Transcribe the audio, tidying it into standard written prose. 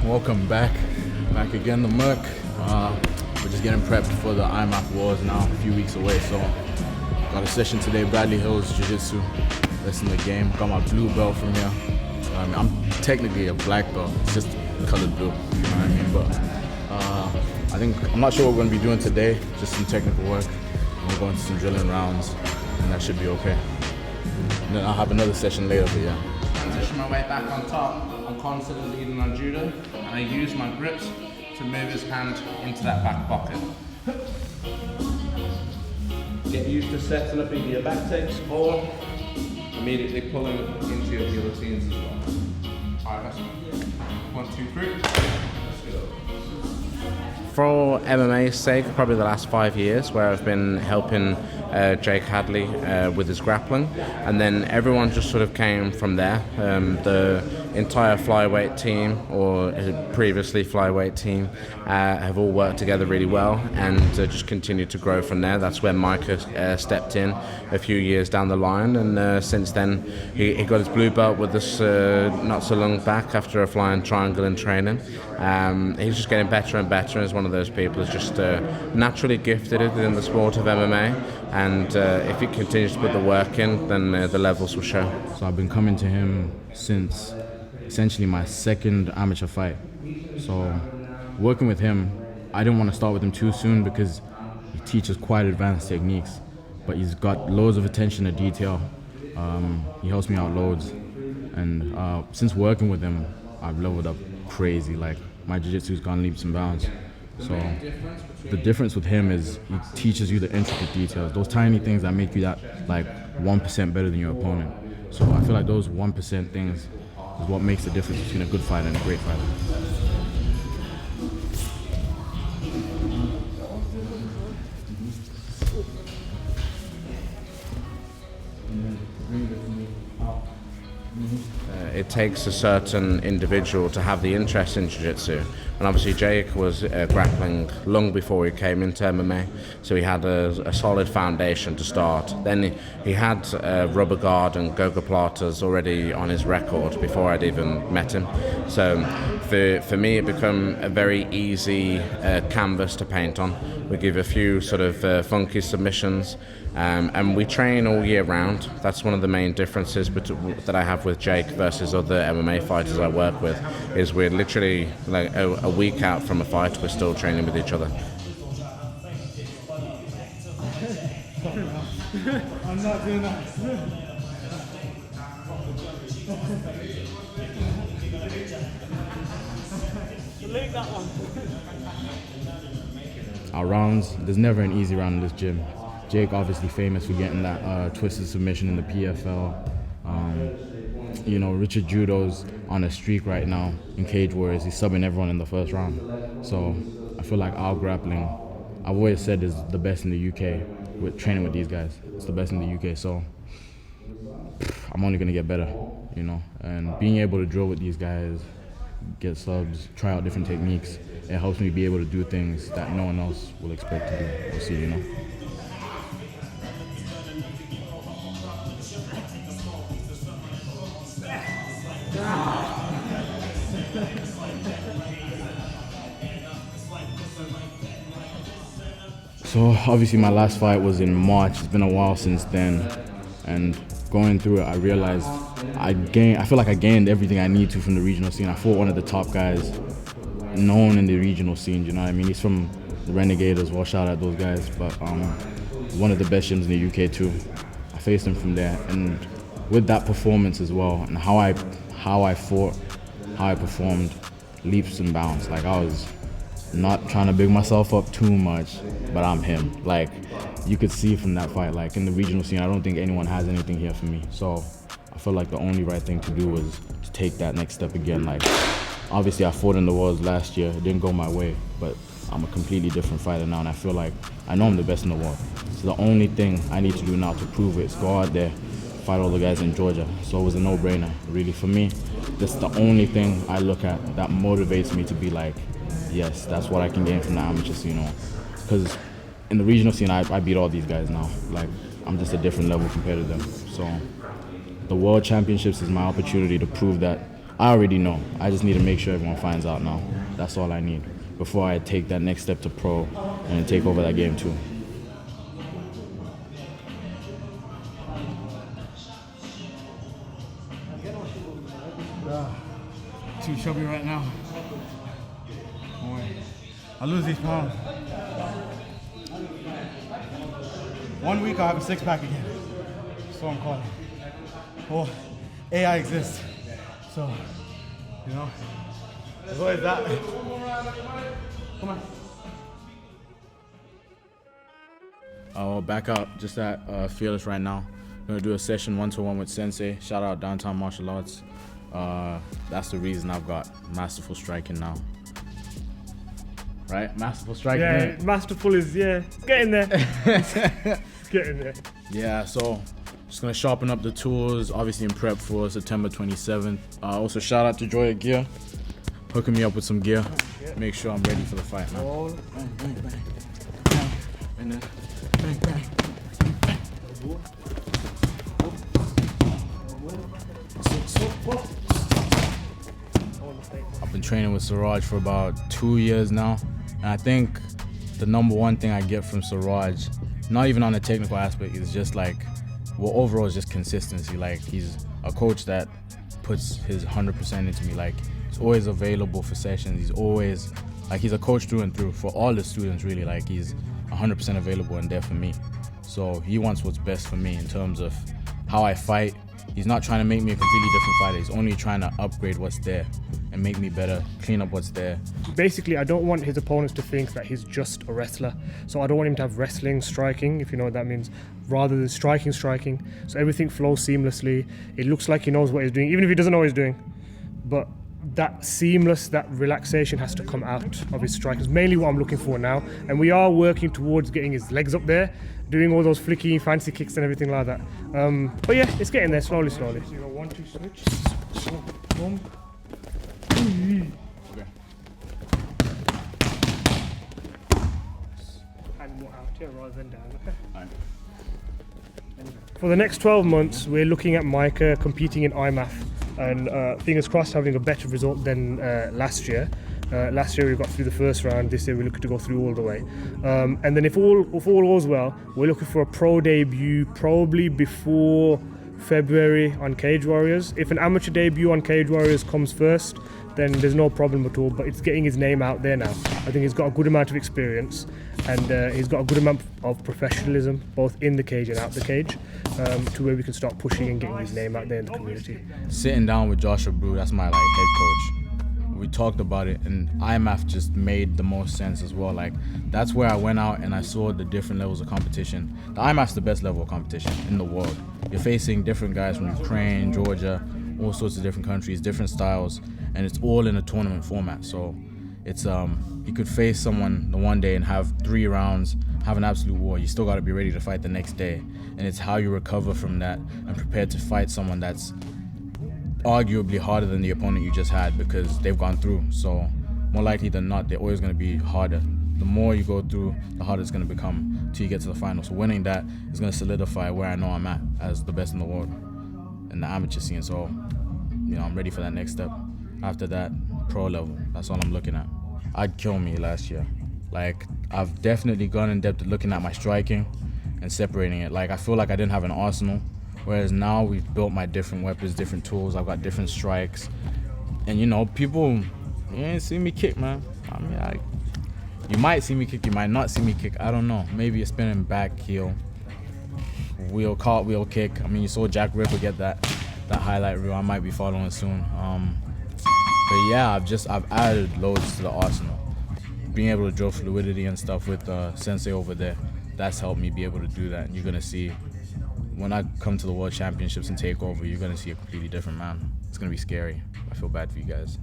welcome back again, the Merc. We're just getting prepped for the IMMAF Wars now, a few weeks away. So got a session today, Bradley Hills Jiu-Jitsu, that's in the game. Got my blue belt from here. I'm technically a black belt, it's just colored blue, you know what I mean? But I'm not sure what we're going to be doing today, just some technical work. We're going to some drilling rounds, and that should be okay. And then I'll have another session later, but yeah. Transition my way back on top. I'm constantly leading on judo, and I use my grips to move his hand into that back pocket. Get used to setting up either your back takes or immediately pulling into your guillotines as well. Alright, that's 1, 2, 3. Let's go. For MMA's sake, probably the last 5 years, where I've been helping Jake Hadley with his grappling, and then everyone just sort of came from there. The entire flyweight team, or previously flyweight team, have all worked together really well, and just continued to grow from there. That's where Micah stepped in a few years down the line, and since then he got his blue belt with us not so long back after a flying triangle in training. He's just getting better and better, and is one of those people who's just naturally gifted in the sport of MMA, and if he continues to put the work in, then the levels will show. So I've been coming to him since essentially my second amateur fight. So working with him, I didn't want to start with him too soon because he teaches quite advanced techniques, but he's got loads of attention to detail. He helps me out loads, and since working with him, I've leveled up crazy. Like, my jiu-jitsu's gone leaps and bounds. So the difference with him is he teaches you the intricate details, those tiny things that make you that like 1% better than your opponent. So I feel like those 1% things is what makes the difference between a good fighter and a great fighter. It takes a certain individual to have the interest in jiu-jitsu, and obviously Jake was grappling long before he came into MMA, so he had a solid foundation to start. Then he had rubber guard and gogoplatas already on his record before I'd even met him. So for me, it became a very easy canvas to paint on. We give a few sort of funky submissions, and we train all year round. That's one of the main differences that I have with Jake versus other MMA fighters I work with, is we're literally like a week out from a fight, we're still training with each other. I'm not doing that. Delete that one. Our rounds, there's never an easy round in this gym. Jake obviously famous for getting that twisted submission in the PFL. You know, Richard Judo's on a streak right now in Cage Warriors. He's subbing everyone in the first round. So I feel like our grappling, I've always said, is the best in the UK. With training with these guys, it's the best in the UK. So I'm only gonna get better, you know. And being able to drill with these guys, get subs, try out different techniques, it helps me be able to do things that no one else will expect to do. We'll see, you know. So obviously my last fight was in March. It's been a while since then, and going through it, I realized I feel like I gained everything I need to from the regional scene. I fought one of the top guys known in the regional scene, you know what I mean? He's from the Renegade as well, shout out those guys, but one of the best gyms in the UK too. I faced him from there, and with that performance as well, and how I fought, how I performed, leaps and bounds. Like, I was not trying to big myself up too much, but I'm him. Like, you could see from that fight, like in the regional scene, I don't think anyone has anything here for me. So I felt like the only right thing to do was to take that next step again. Like, obviously I fought in the Worlds last year, it didn't go my way, but I'm a completely different fighter now, and I feel like I know I'm the best in the world. So the only thing I need to do now to prove it is go out there, fight all the guys in Georgia. So it was a no-brainer, really. For me, that's the only thing I look at that motivates me to be like, yes, that's what I can gain from the amateur scene. Because in the regional scene, I beat all these guys now. Like, I'm just a different level compared to them. So the World Championships is my opportunity to prove that I already know. I just need to make sure everyone finds out now. That's all I need before I take that next step to pro and take over that game too. Too chubby right now. Boy, I lose these pounds. 1 week I'll have a 6-pack again. So I'm calling. Oh, AI exists. So, you know, there's always that. Come on. Oh, back out just at Fearless right now. Gonna do a session 1-to-1 with Sensei. Shout out Downtown Martial Arts. That's the reason I've got masterful striking now. Right? Masterful striking. Yeah, masterful is, it's getting there. It's getting there. Yeah, so just gonna sharpen up the tools, obviously in prep for September 27th. Also shout out to JOYAGEAR, hooking me up with some gear. Make sure I'm ready for the fight, man. Bang, bang, bang. Bang, and then bang, bang. I've been training with Siraj for about 2 years now, and I think the number one thing I get from Siraj, not even on the technical aspect, is just like, well, overall is just consistency. Like, he's a coach that puts his 100% into me. Like, he's always available for sessions. He's always, like, he's a coach through and through for all the students, really. Like, he's 100% available and there for me. So he wants what's best for me in terms of how I fight. He's not trying to make me a completely different fighter. He's only trying to upgrade what's there and make me better, clean up what's there. Basically, I don't want his opponents to think that he's just a wrestler. So I don't want him to have wrestling, striking, if you know what that means, rather than striking. So everything flows seamlessly. It looks like he knows what he's doing, even if he doesn't know what he's doing. But that seamless, that relaxation has to come out of his strike. It's mainly what I'm looking for now. And we are working towards getting his legs up there, doing all those flicky, fancy kicks and everything like that. But yeah, it's getting there slowly. So you go 1, 2, switch. Boom. Okay. And more out here rather than down, okay? All right. For the next 12 months, we're looking at Micah competing in IMMAF, and fingers crossed having a better result than last year. Last year we got through the first round. This year we're looking to go through all the way. And then if all goes well, we're looking for a pro debut probably before February on Cage Warriors. If an amateur debut on Cage Warriors comes first, then there's no problem at all, but it's getting his name out there now. I think he's got a good amount of experience, and he's got a good amount of professionalism, both in the cage and out the cage, to where we can start pushing and getting his name out there in the community. Sitting down with Joshua Brew, that's my head coach. We talked about it, and IMMAF just made the most sense as well. Like, that's where I went out and I saw the different levels of competition. The IMMAF's the best level of competition in the world. You're facing different guys from Ukraine, Georgia, all sorts of different countries, different styles, and it's all in a tournament format. So it's you could face someone the one day and have 3 rounds, have an absolute war. You still got to be ready to fight the next day, and it's how you recover from that and prepare to fight someone that's arguably harder than the opponent you just had, because they've gone through. So more likely than not, they're always going to be harder. The more you go through, the harder it's going to become until you get to the final. So winning that is going to solidify where I know I'm at as the best in the world in the amateur scene. So, you know, I'm ready for that next step. After that, pro level, that's all I'm looking at. I'd kill me last year. Like, I've definitely gone in depth looking at my striking and separating it. Like, I feel like I didn't have an arsenal, whereas now we've built my different weapons, different tools. I've got different strikes. And, you know, people, you ain't see me kick, man. I mean, you might see me kick, you might not see me kick. I don't know. Maybe a spinning back heel, wheel, cartwheel kick. I mean, you saw Jack Ripper get that highlight reel. I might be following soon. But yeah, I've added loads to the arsenal. Being able to draw fluidity and stuff with Sensei over there, that's helped me be able to do that. And you're gonna see, when I come to the World Championships and take over, you're gonna see a completely different man. It's gonna be scary. I feel bad for you guys.